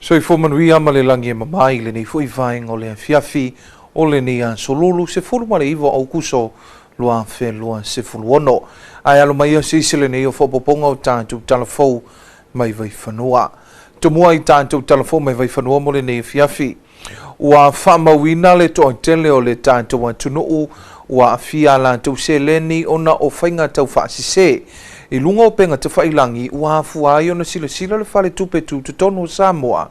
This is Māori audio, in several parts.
So I fomanuia ma le langi e mamai le nei fo I vainga o le fiafi o le ni a solulu se fulu ma le iwo Aukuso lua fe lua se fulu ono. Ai alo mai o sisi le nei o fopoponga o tātou Talafou Mai Vaifanua. Tumua I tātou Talafou Mai Vaifanua mo le nei fiafi. Ua whamawina le toa tele o le tātou atunuu ua afia la tau se leni ona o whainga tau whaasise. I lunga o penga te whailangi ua hafu ai ona sila le whale tupe tu tonu Samoa.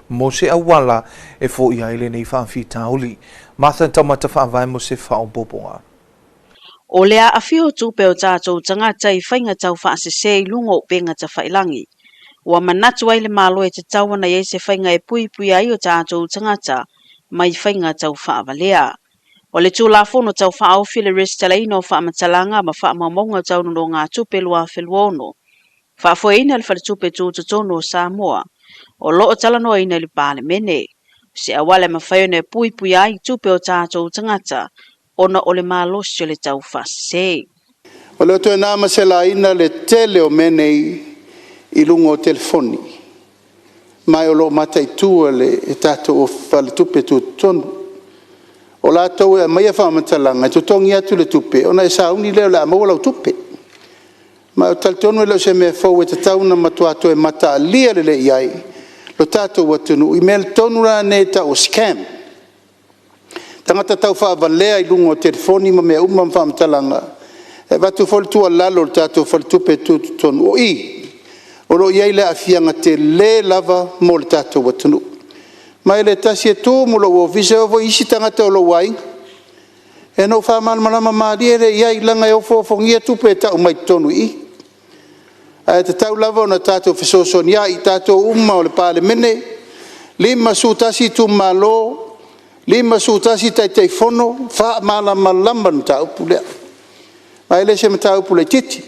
Mo se awala e fo I aile nei whaafi tauli. Matha tamata whaavai mo se whao boponga. O lea afio tupe o tātou tangata I whainga tau whaasise I lunga o penga te whailangi. Ua manatu ai le malo e te tawana I se whainga e pui ai o tātou tangata mai whainga tau whaavalea. O le tūlafono tau whaaufi le restalaino o whaamatalanga ma whaamamonga tau no ngā tupe lua wheluono. Whaafoeina le whalitupe tūtotono o Samoa. O loo talanoa ina le pāle mene. Se awale ma whaione pui ai tupe o tātou tangata ona o le mālosi o le tau whaasese. O le tue nā masela ina le tele o menei I lunga o telefoni. Mai o lo matai tua le e tātou o whalitupe tūtotono. O la tau e mai whaamatalanga, tu tongi atu le tupe, ona e sauni leo la maua lau tupe. Ma o talitono e leo se mea fau e te tauna matuato e mata alia le iai, lo tātou watunu, I mea tonu la ne ta o scam. Tangata tau whaavalea I lunga o telefoni ma mea umam whaamatalanga, e watu whalitua lalo le tātou whalitupe tūtonu o o lo iai le afianga te le lava mo le tātou watunu. Mai le tasi e tō mo lo o vise o isi tangata o lo wai. E no whamalama maari e le iai langa e ofo ngia tupe e tau mai tonu I. E te tau lava o na tātou whisosoni I tātou umma o le pāle mene. Lima su tasi tu malo. Lima su tasi tai fono. Whamalama lamba na tau pulea. Mai le se ma tau pule titi.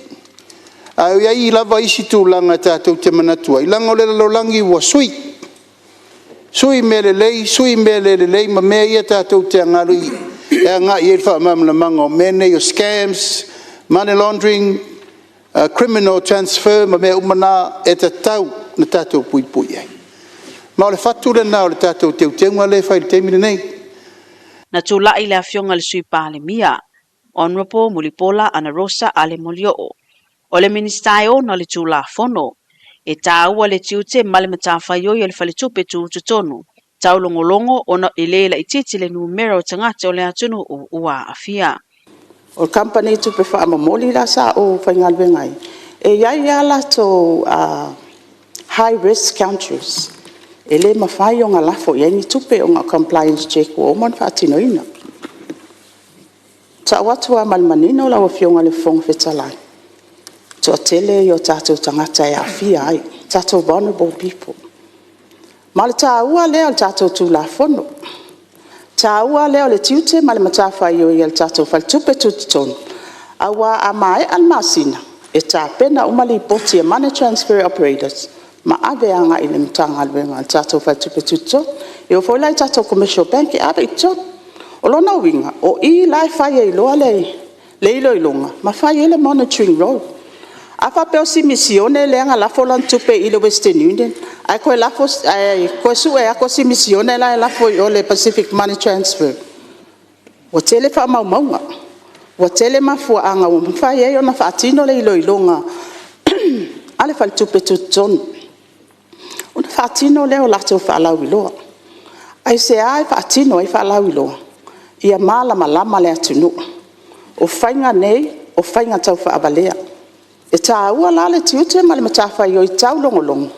Ai iai lava isi tu langa tātou te manatua. I langa o le lolangi wa sui. Sui mele lei, ma mea ia tātou te angaru I. E anga I e whaamamla manga o mene o scams, money laundering, criminal transfer, ma mea umana e te tau na tātou pui ai. Ma o le whature na o le tātou teunga le whai le teimine nei. Na tūla I le afionga le sui pāle mia. Honorable Mulipola Ana Rosa Ale Molioo. O le ministai o na le tūlafono. E tāua le tiute male matawhai oi le whalitupe tūtonu. Tau longolongo ona ilela I titi le numero tangata o le atunu o ua afia. O company tupe whaamamoli la sa o whaingalwengai. E iai ala to high risk countries. E le mawhai o ngā lafo iai ni tupe o ngā compliance check o man whaatino ina. Ta watua malmanino la o fionga le fonga whetalai. To tele yo tātou tangata e awhia ai, tātou vulnerable people. Ma le tāua leo le tātou tūlafono. Tāua leo le tiute ma le matawhai o le tātou whalitupe tūtitonu. Awa a mai almasina, e tāpena umali poti e money transfer operators, ma aveanga I le mtanga alwenga le tātou whalitupe tūtitonu. E o whaulai tātou commercial bank e awe I tonu. O lona winga, o I lai whai e iloa le ilo ilonga, ma whai e le monitoring role. Afa peo si misione le nga lafo lan tupe I le Western Union. Ai koe lafo, koe su e ako si misione la lafo I le Pacific Money Transfer. Wa tele wha maunga. Wa tele mafua anga o mwhai e ona whaatino le ilo ilonga. Ale whal tupe tutonu. Una whaatino le o lato whaalau iloa. Ai se ai whaatino ai whaalau iloa. Ia malama le atunu. O whainga nei, o whainga tau whaabalea. E tāua la le tiute ma le matawhai o I tau longolongo.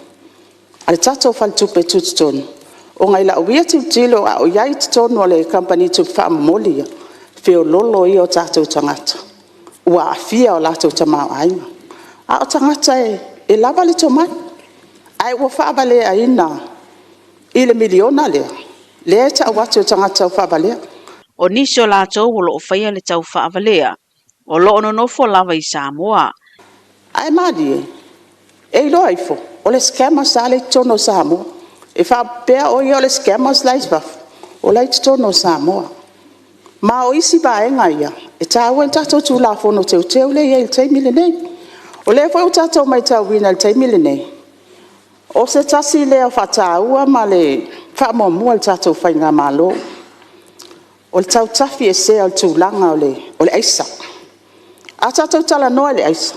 A le tātou whalitupe tūtitonu. O ngai la uia tiutilo a o iai titonu o le company tupe whaamamoli. Whio lolo I o tātou tangata. Ua awhia o lātou tamau ainga. A o tangata e lava le tomai. Ai ua whaabalea ina. I le miliona lea. Lea ta watu o tangata o whaabalea. O nisi o lātou o loo whaia le tau whaabalea. O loo nonofo lava I Samoa. Ai madi e ilo aifo o le scammers ale tono Samoa e fa pea o le scammers laisbaf o le tono Samoa ma o isi baenga ia e taua tatou tulafono teu le ia il 3 milione o le foi tatou mai tau wina il 3 milione O se tasi lea whataua ma le whaamomua le tātou whainga malo. O le tau tafi e se al tūlanga o le aisa. A tātou tala noa le aisa.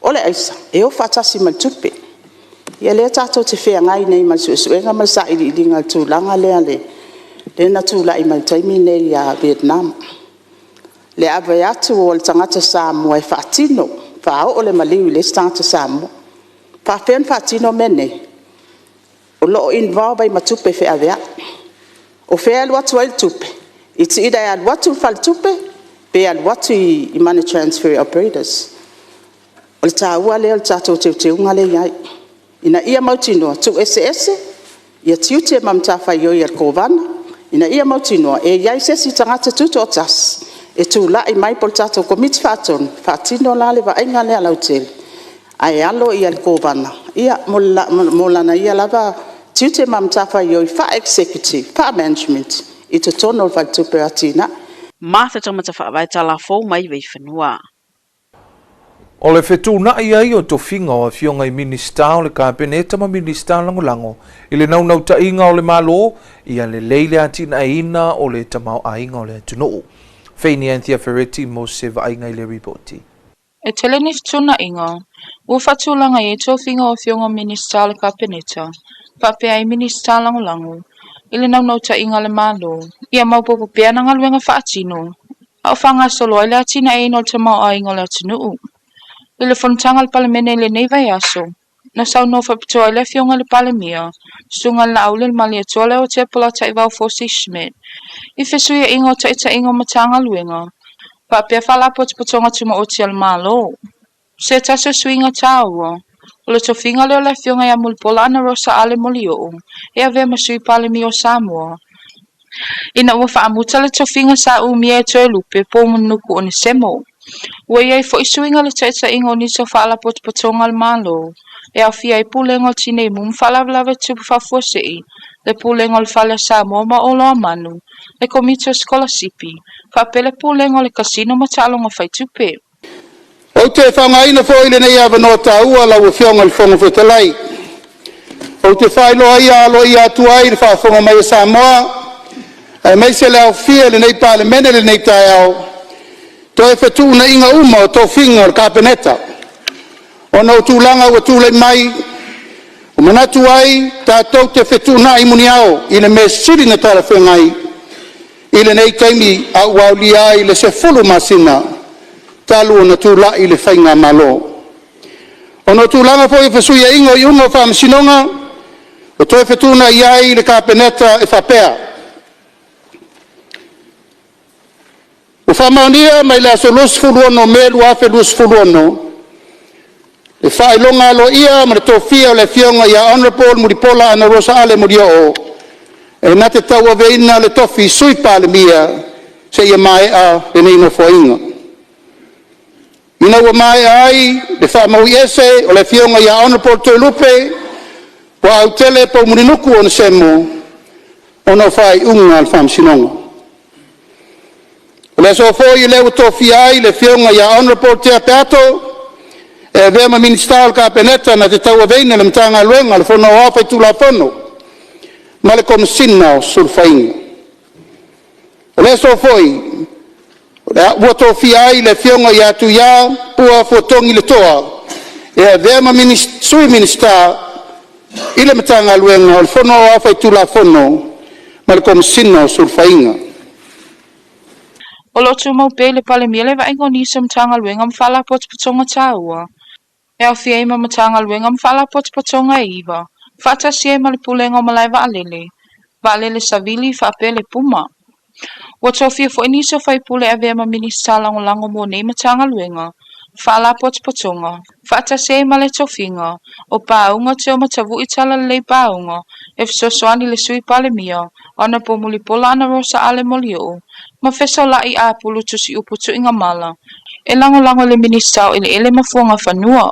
O le aisa. E o whatasi mal tupe. Ia lea tātou te whea ngai nei mal suesuenga mal sa ili ilinga al tūlanga lea le na tūla i mal taimi nei a Vietnam. Le awai atu o le tangata Samoa e whaatino. Whao o le maliu le tangata Samoa. Whawhen whaatino mene. O loo involve i matupe whea wea. O whea luatu ai tupe. It's either at what to fall tupe, be at what to money transfer operators. O le tāua lea o le tātou teunga le iai. Ina ia mautinoa tu ese, ia tiu te mamtawhai o ia kovana. Ina ia mautinoa e iai sesi tangata tuto o tas. E tu la i mai pol tātou komiti whāton, whātino la le vaenga lea lautele. Ai alo ia kovana. Ia molana ia lava tiu te mamtawhai o i wha executive, wha management. I te tono o tupe atina. Martha tamata whaavai Talafou Mai Vaifanua. O le whetū na ai o to whinga o a whionga i minista o le kāpeneta ma minista lango i le nau ta inga o le malo i a le leile atina ina o le tamau ainga o le atunuu. Feini Anthea Ferretti mo se vainga i le reporti. E tele ni tuna inga, ua whatulanga i to whinga o whionga minista o le kāpeneta, papea i minista lango. Ile nau ta inga le malo. Ia maupopo pia na ngaluenga whaatino. Au whanga solo ile atina e no te mau a inga le atinuu. Ile whanutanga le palemene le nei vai aso. Na sau no whapitoa ile whionga le palemia. Sunga la aule le mali atua leo te pola ta iwao Fosi Schmidt. I whesuia inga o ta ita inga matanga luenga. Papia whalapo te potonga tuma o tia le malo. Se taso suinga tāua. O le tofinga leo le whionga ia mulpola ana rosa ale molio. E ave masui palemi o Samoa. Ina ua whaamuta le tofinga sa umia e toe lupe po munuku o ni semo. Ua iai fo isuinga le taita inga o niso whaalapo te patonga le malo. E au fia i pulenga o tine mum whaalavalava tupu whafuasei. Le pulenga o le whale Samoa ma olo a manu. Le komito skola sipi. Whapele pulenga o le kasino ma talonga whai tupe. O te whangaina fo ile nei awa no tāua lau e whionga le whonga whetalai. O te whailo ia alo ia tuai le whaafonga mai o Samoa. E mai se leo fia le nei pale mene le nei tai au. To e whetu na inga uma o tō whinga o kāpeneta. O nau tūlanga ua tūlei mai. O manatu ai tātou te whetu na i muni au. I le me siri na tala whengai. I le nei taimi au au li ai le se fulu masina. Talu o na tūla i le whainga malo. O nau tūlanga po i whesuia ingo i ungo whaamasinonga. O to e whetu na i ai le kāpeneta e whapea. O whamaunia mai la so lus fuluono me lua fe lus fuluono. E whailonga lo ia ma le tofia o le whionga ia Honorable Muripola ana Rosa Ale Murio. E na te tau aveina le tofi sui pale mia se ia mai a le neino foinga. Ina ua mai ai le whamaui ese o le whionga ia Honorable Tolupe wa au tele po murinuku o na semo o na whai unga al whamsinonga. Le so foi le utofi ai le whionga ia Honorable Te Apeato e vema minister o kāpeneta na te tau aveina le mtanga luenga le whono awhai tula whono ma le komsina o sulfainga. Le so foi le utofi ai le whionga ia tu ia pua fotongi le toa e vema sui minister i le mtanga luenga le whono awhai tula whono ma le komsina o sulfainga. O lotu mau pe le pale mia le vaingo nisa mtanga luenga mfala pot patonga tāua. E au fia ima mtanga luenga mfala pot patonga iwa. Fata sie ma le pulenga o malai vaalele. Vaalele savili fa pe le puma. Wato fia fo inisa fai pule ave ma minista lango mo nei mtanga luenga. Fala pot patonga. Fata sie ma le tofinga. O paunga te o matavu itala le paunga. E fisosoani le sui pale mia. Ona po muli pola ana Rosa Ale molio. Ma feso la i a pulu tusi uputu inga mala. E lango le minista o ele mafuanga whanua.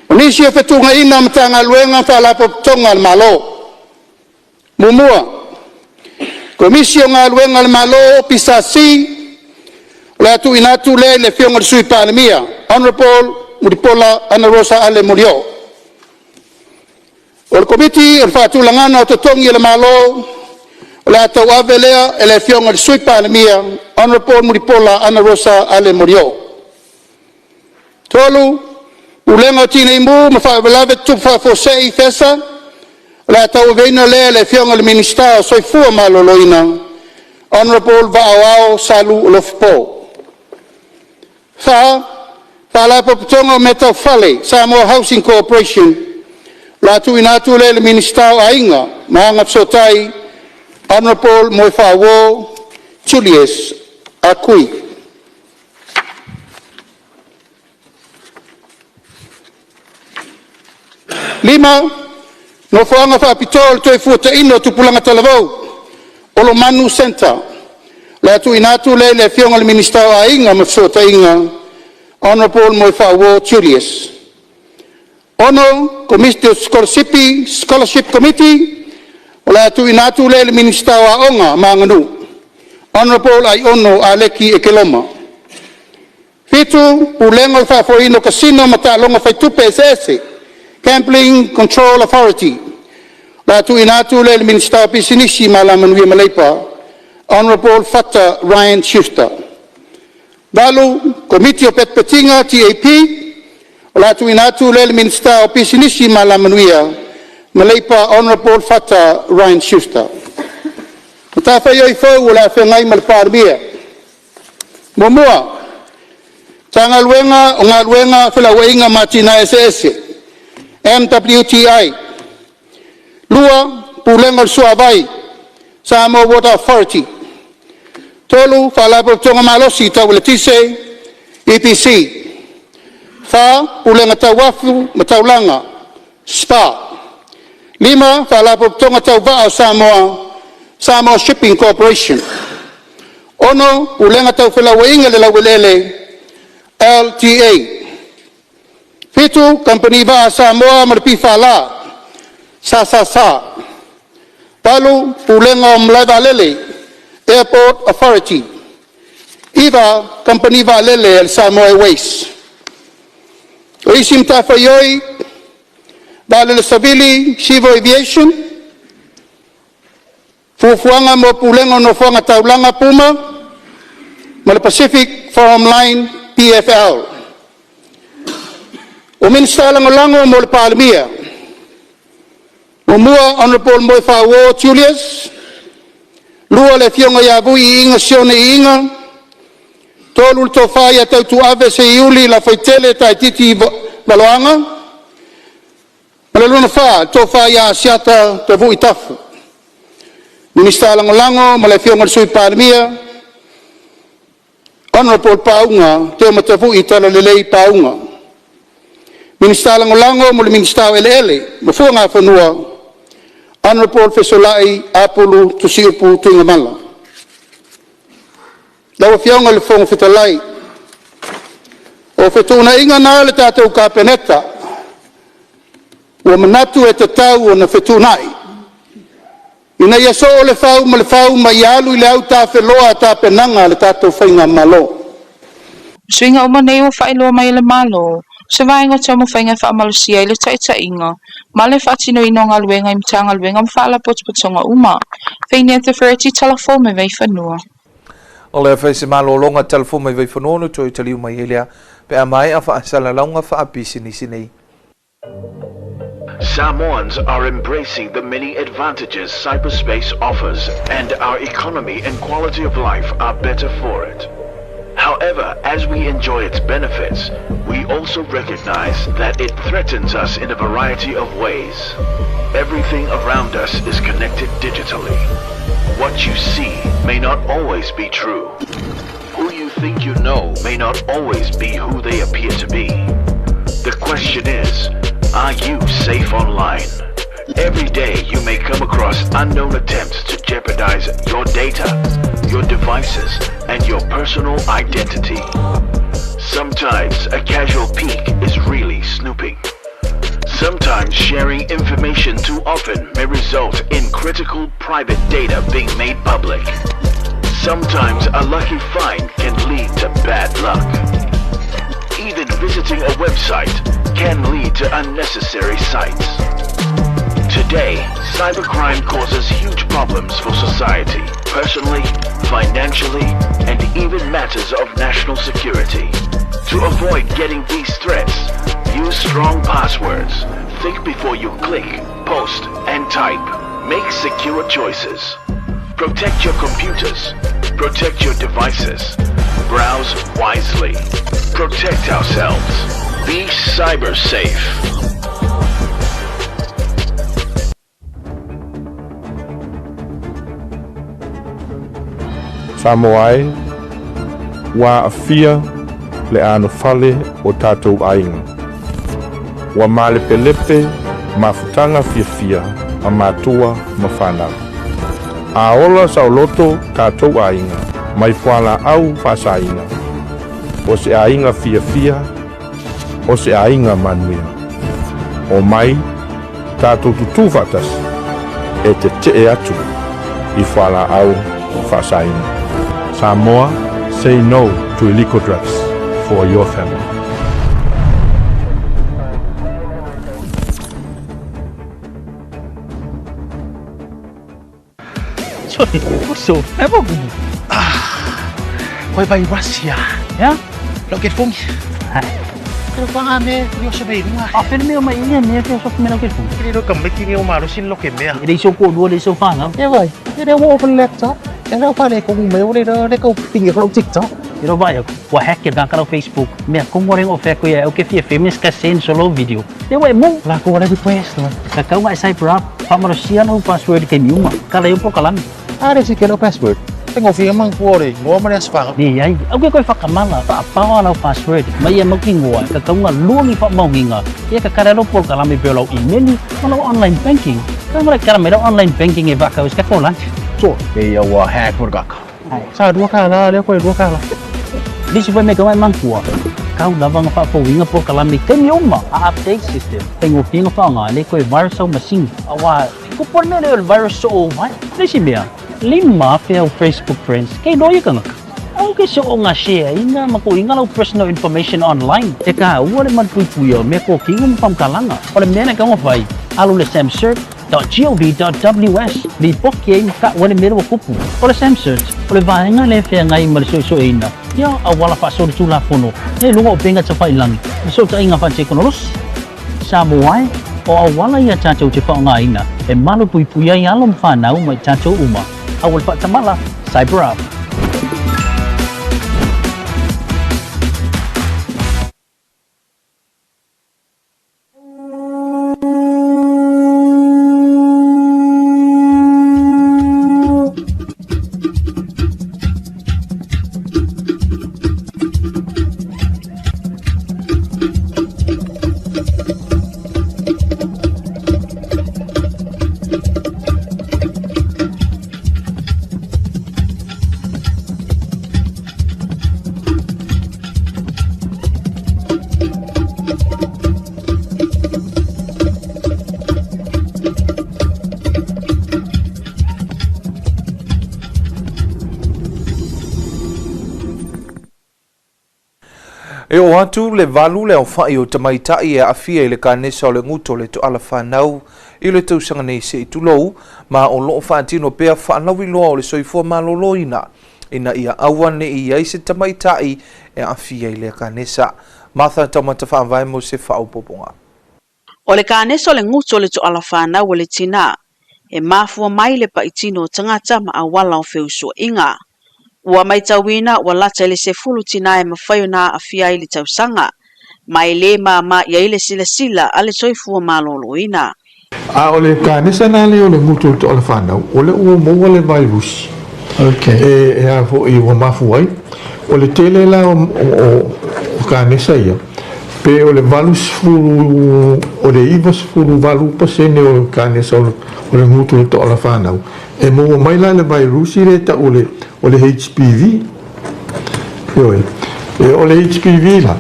O nisi e whetunga ina mtanga luenga whalapo tonga al malo. Mumua. Komisio ngā luenga al malo pisasi. Le atu inatu le whionga le sui pālemia. Honorable Muripola Ana Rosa Ale Murio. O le komiti o le whaatulangana o tatongi e le malo, o le atau ave lea e le fionga le sui palemia, Honorable Muripola Ana Rosa Ale Morio. Tolu, ulenga o tina imu, ma whaawelawe tupa fosei fesa, o le atau veina lea le fionga le minista o soifua maloloina, Honorable Vaawao Salu Olofpo. Whaala paputonga o Metau Fale, Samoa Housing Corporation, latu inatu le minista o ainga, mahanga psotai, Honorable Moifawo Julius Akui. Lima, no whaanga whaapitol toi fuata ino tupulanga Talavou, Olo Manu Center, latu inatu le fionga le minista o ainga mapsota inga, Honorable Moifawo Julius. Ono, Committee Scholarship Committee, ola tu inatu le minista wa onga manganu. Honorable ai ono Aleki Ekeloma. Fitu, ulengo fafoino casino matalonga faitupe sese, Gambling Control Authority. La tu inatu le minista pisinisi malamanui maleipa, Honorable Fata Ryan Schuster. Dalu, Committee of Petpetinga, TAP, la tu inatu le minista pisinisi malamanuia, Maleipa Honorable Fata Ryan Schuster. Matafa yoi fau wala whengai malparmia. Momua, tanga luenga o ngā luenga whila wainga matina SS, MWTI. Lua, pulenga suavai, Samoa Water Authority. Tolu, whalapa tonga malosi tau letise, EPC. Fa, pulenga tau wafu, mataulanga, SPA. Lima, whalapa tonga tau vaa Samoa Shipping Corporation. Ono, ulenga tau whilawainga le lawelele, LTA. Fitu, company vaa Samoa marpi whala, Sa. Palu, ulenga o mlaivalele, Airport Authority. Iva, company vaa lele el Samoa Airways. O isim tawhaioi, Balele Savili, Civil Aviation, Fufuanga mo pulengo no fuanga taulanga Puma, Mala Pacific Forum Line, PFL. O minsta lango mo le Palmia, Umua Honorable Moifawo Julius, Lua le fionga yavui inga sione inga, Tolu tofaya tautu ave se iuli la faitele taititi valoanga, Malaluna fa, tofa ya siata tavu itafu. Minista lango, malafio marsui parmia. Honorable paunga, te matavu itala lelei paunga. Minista lango, mula minista ele, mafuanga fanua. Honorable fesolai apulu tusiupu tuingamala. Lawa fionga le fonga fitalai. O fetuna inga na le tatau kapeneta. Ua manatu e tatau o na whetunai. Ina ia so o le fau ma ialu i le au ta wheloa ta penanga le tatou whainga malo. Swinga uma nei o whailoa mai le malo. Se vainga tamo whainga whaamalusia i le taita inga. Ma le whaatino ino ngā luenga i mtanga luenga mwhala potspotonga uma. Whaine te whereti Talafou Mai Vaifanua. O le whaise malo longa Talafou Mai Vaifanua no toi taliu mai helea. Pe a mai a whaasala launga whaapisi nisi nei. Samoans are embracing the many advantages cyberspace offers, and our economy and quality of life are better for it. However, as we enjoy its benefits, we also recognize that it threatens us in a variety of ways. Everything around us is connected digitally. What you see may not always be true. Who you think you know may not always be who they appear to be. The question is, are you safe online? Every day you may come across unknown attempts to jeopardize your data, your devices, and your personal identity. Sometimes a casual peek is really snooping. Sometimes sharing information too often may result in critical private data being made public. Sometimes a lucky find can lead to bad luck. Even visiting a website can lead to unnecessary sites. Today, cybercrime causes huge problems for society, personally, financially, and even matters of national security. To avoid getting these threats, use strong passwords. Think before you click, post, and type. Make secure choices. Protect your computers. Protect your devices. Browse wisely. Protect ourselves. Be cyber safe. Samoai, wa afia le ano fale o tātou ainga. Wa malepelepe mafutanga fia a matua mawhanau. A ola sauloto tātou ainga, mai whala au whasainga. O se ainga fia, o se ainga manuia. O mai, tātou tutuwatas e te atu I whala au whasainga. Samoa, say no to illegal drugs for your family. Sorry, Aukuso, apa bunyi? Kau bayi Rusia, ya? Loket fung. Kalau kau ame, kau siapa ini? Apa ni orang ini ni tu sok mana kita? Kini lo kembali kini orang marusin loket ni. Ini sok dua, ini sok fana. Ya baik, ini orang open laptop. Yang apa ni kau mahu ni kau tinggal kalau TikTok. Ini baik, kau hack kita kalau Facebook. Mia kau orang offer kau ya, okay via famous kasen solo video. Dia baik mung. Lah kau ada request tu. Kau nggak saya berap, pamarusian o password kami uma. Kalau ibu kalam. Ada sih kalau password. Tengok film mang kau ni, gua mana sepak. Ni ay, okay kau fakamala, apa awal password. Maya making gua, kau nggak luang ipak mau nginga. Ya kakak pol kalam ibelau email ni, mana online banking. Kau mereka mereka online banking iba kau sekarang kolan. So, dia wah hack bergak. Saya dua kali, dia kau dua kali. Di supaya mereka memang kuat. Kau labang apa winga pol kalam ni kan yoma update system. Tengok winga apa nggak, ni kau virus so mesin. Awal, kau pernah ada virus so awal. Ni sih dia. 5 via Facebook friends. Kay doya ka nga. Okay, so nga share. Inga makuinga lang personal information online. Teka, wala man puyo. May kukingong pamkalanga. Wala mena ka nga fay. Alo na samsearch.gov.ws. Di pokye ka wala mena wakupu. Wala samsearch. Wala vaya nga lefya nga yung malisusuin na. Ya, awala pa so chula fono. Ngay lungo pengat sa failang. So ta inga pa chikonolos. Samuai. O awala ya chacho chipa nga ina. E malo puya yalom fanau may chacho uma. Awal pak tamala, cyber up. E o atu le valu le o whai o tamaitai e awhia I le kānesa o le nguto le to ala whanau I le tausanga nei se I tulou ma o loo whaatino pēr whanau I loa o le soifua malolo ina ia awane I ai se tamaitai e awhia I le kānesa Martha taumata whaavai mo se whaupoponga. O le kānesa o le nguto le to ala whanau o le tina e mafua mai le paitino tangata ma awala o whewsua inga. Ua mai tauina ua lata le se fulu tina e mawhaio na awhia I le tausanga. Mai le ma ia I le sila ale soifua maloloina. A o le kānesa nā le o le ngutu to ala whanau, o le ua moua le virus. Okay. E a fo I ua mafu ai. O le tele la o kānesa ia. Pe o le valus fulu, o le ivas fulu valu pasene o kānesa o le ngutu to ala whanau. E moua mai la le virus I le ta o le HPV. E o le HPV la.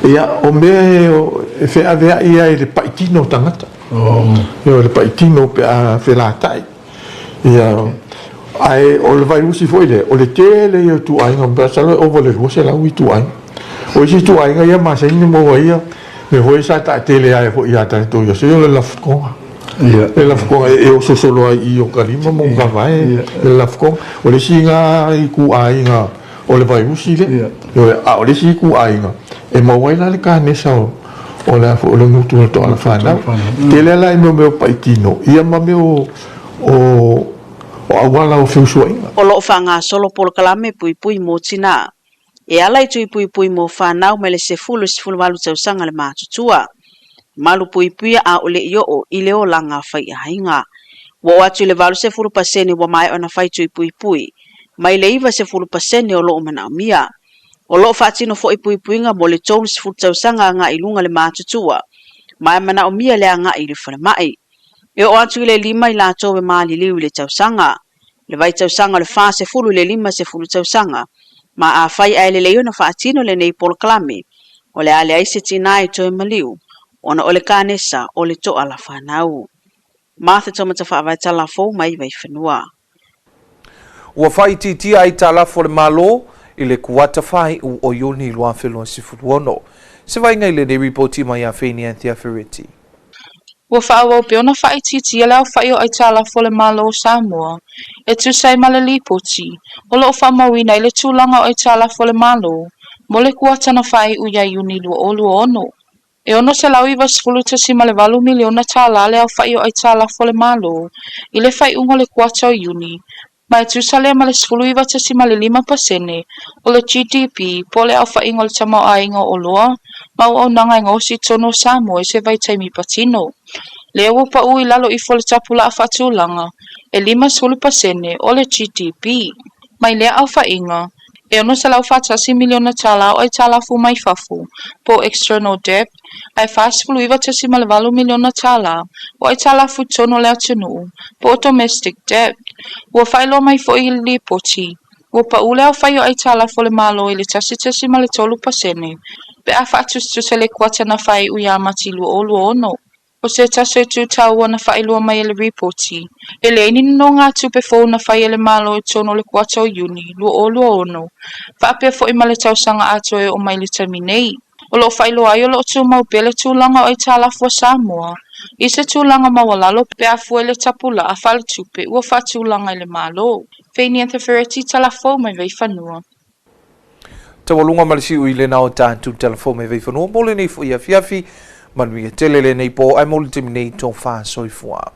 Ia o mea e whea ia I le paitino tangata. Le paitino pe a whelātai. Ia ai o le virusi foi le o le tele ia tu ainga basalo o le rose la ui tu ainga. O si tu ainga ia ma se ni mo ia me hoi sa ta tele ai foi ia ta tu ia se le la fko. Le lafko e o sosolo ai I o kalima mo ka vai. Le lafko o le singa I ku ai nga o le vai usi le. O le si ku ai nga. E mo wai la le ka ne sa o le fo le mutu to ala fana. Te le la no me pai tino. Ia ma me o awala o fiusuainga. O loo whanga solo polo kalame pui pui mo tina. E alai tui pui pui mo whanau me le se fulu walu tau sanga le mātutua. Malu pui pui a ole io o ile o langa whai a hainga. Wa atu le valu se fulu paseni wa mai ona whai tui pui pui. Mai le iwa se fulu paseni o loo mana mia. O loo whaatino fo I pui pui nga mo le tolu se fulu tau sanga nga ilunga le mātutua. Mai mana o mia le anga I le whare mai. E o atu le lima I la towe maa li liu le tau sanga. Le vai tau sanga le wha se fulu le lima se fulu tau sanga. Ma a whai ai le leo na whaatino le nei polo klame. O le ale aise tina I toe maliu. Ona o le kānesa o le to ala whanau. Martha Tomata whaavai Talafou Mai Vaifanua. Ua whai titia ai Talafou le malo I le kuata whai u o yoni lua whelua sifuru ono. Se vai ngai le ne ripoti mai a wheni Anthea Ferretti. Ua whaawau pe ona whai titi ala o whai o ai Talafou le malo o Samoa. E tu sai male lipoti. O lo whamawina I le tūlanga o ai Talafou le malo. Mo le kuata na whai u ia yuni lua o lua ono. E ono se lau iwa sifulu tasi ma le 8 miliona tala le au whai o ai Talafou le malo. I le whai ungo le kuata o yuni. Mai tu sale ma le sifulu iwa tasi ma le 5% o le GDP po le au whai ingo le tamau a ingo o loa. Mau au nanga ingo si tono Samoa se vai taimi patino. Le au pa ui lalo I fo le tapula a whatulanga. E 5% o le GDP. Mai le au whai inga. E ono se lau whatasi miliona tala o ai Talafou Mai Vaifanua po external debt. Ai whasifulu iwa tasi ma le 8 miliona tala o ai Talafou tono le atunu po domestic debt. Ua whailo mai fo I li poti. Ua pa ule au whai o ai Talafou le malo I le tasi ma le 3%. Pe a whaatustu se le kuata na whai uia mati lua o lua ono. O se taso e tu tau na whai lua mai le reporti. E le ini no ngā tupe fo na whai le malo e tono le kuata o yuni lua o lua ono. Whaapea fo I ma le tausanga ato e o mai le taminei. O lo whai loa I o lo tu mau pele tūlanga o ai Talafou Samoa. I se tūlanga mawalalo pe a fue le tapula a whale tupe ua whaatūlanga I le malo. Wheni Anthea Ferretti Talafou Mai Vaifanua. Tawalunga malisi ui le nao tātu Talafou Mai Vaifanua. Mole nei fu ia fiafi. Manuia telele nei po ai mole timi nei tō wha soifua.